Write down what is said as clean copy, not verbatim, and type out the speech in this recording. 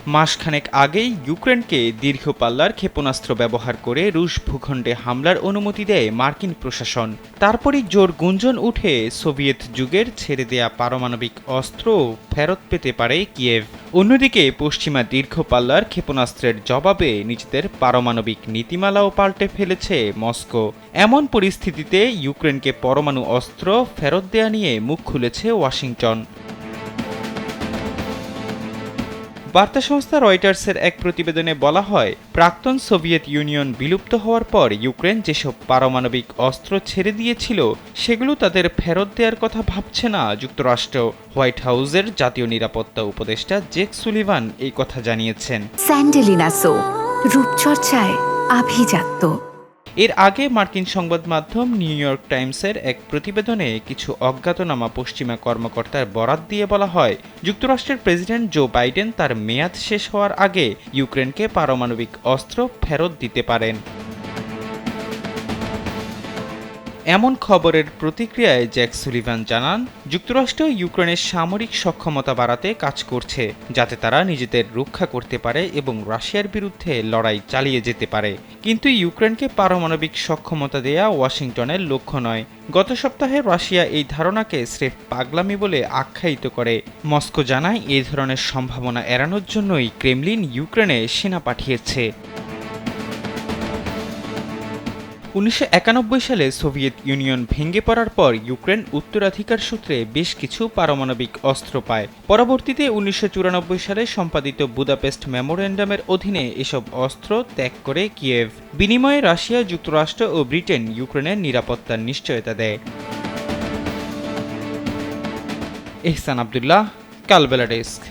মাসখানেক আগেই ইউক্রেনকে দীর্ঘ পাল্লার ক্ষেপণাস্ত্র ব্যবহার করে রুশ ভূখণ্ডে হামলার অনুমতি দেয় মার্কিন প্রশাসন। তারপরই জোর গুঞ্জন উঠে সোভিয়েত যুগের ছেড়ে দেয়া পারমাণবিক অস্ত্র ফেরত পেতে পারে কিয়েভ। অন্যদিকে পশ্চিমা দীর্ঘ পাল্লার ক্ষেপণাস্ত্রের জবাবে নিজেদের পারমাণবিক নীতিমালাও পাল্টে ফেলেছে মস্কো। এমন পরিস্থিতিতে ইউক্রেনকে পরমাণু অস্ত্র ফেরত দেয়া নিয়ে মুখ খুলেছে ওয়াশিংটন। বার্তা সংস্থা রয়টার্সের এক প্রতিবেদনে বলা হয়, প্রাক্তন সোভিয়েত ইউনিয়ন বিলুপ্ত হওয়ার পর ইউক্রেন যেসব পারমাণবিক অস্ত্র ছেড়ে দিয়েছিল সেগুলো তাদের ফেরত দেওয়ার কথা ভাবছে না যুক্তরাষ্ট্র। হোয়াইট হাউসের জাতীয় নিরাপত্তা উপদেষ্টা জেক সুলিভান এই কথা জানিয়েছেন। স্যান্ডেলিনা সো, রূপচর্চায় আভিজাত্য। এর আগে মার্কিন সংবাদ মাধ্যম নিউ ইয়র্ক টাইমসের এক প্রতিবেদনে কিছু অজ্ঞাতনামা পশ্চিমা কর্মকর্তার বরাত দিয়ে বলা হয়, যুক্তরাষ্ট্রের প্রেসিডেন্ট জো বাইডেন তার মেয়াদ শেষ হওয়ার আগে ইউক্রেনকে পারমাণবিক অস্ত্র ফেরত দিতে পারেন। এমন খবরের প্রতিক্রিয়ায় জ্যাক সুলিভান জানান, যুক্তরাষ্ট্র ইউক্রেনের সামরিক সক্ষমতা বাড়াতে কাজ করছে যাতে তারা নিজেদের রক্ষা করতে পারে এবং রাশিয়ার বিরুদ্ধে লড়াই চালিয়ে যেতে পারে। কিন্তু ইউক্রেনকে পারমাণবিক সক্ষমতা দেয়া ওয়াশিংটনের লক্ষ্য নয়। গত সপ্তাহে রাশিয়া এই ধারণাকে স্রেফ পাগলামি বলে আখ্যায়িত করে। মস্কো জানায়, এই ধরনের সম্ভাবনা এড়ানোর জন্যই ক্রেমলিন ইউক্রেনে সেনা পাঠিয়েছে। 1991 সালে সোভিয়েত ইউনিয়ন ভেঙে পড়ার পর ইউক্রেন উত্তরাধিকার সূত্রে বেশ কিছু পারমাণবিক অস্ত্র পায়। পরবর্তীতে 1994 সালে সম্পাদিত বুদাপেস্ট মেমোরেন্ডামের অধীনে এসব অস্ত্র ত্যাগ করে কিয়েভ। বিনিময়ে রাশিয়া, যুক্তরাষ্ট্র ও ব্রিটেন ইউক্রেনের নিরাপত্তার নিশ্চয়তা দেয়। এহসান আব্দুল্লাহ, কালবেলা ডেস্ক।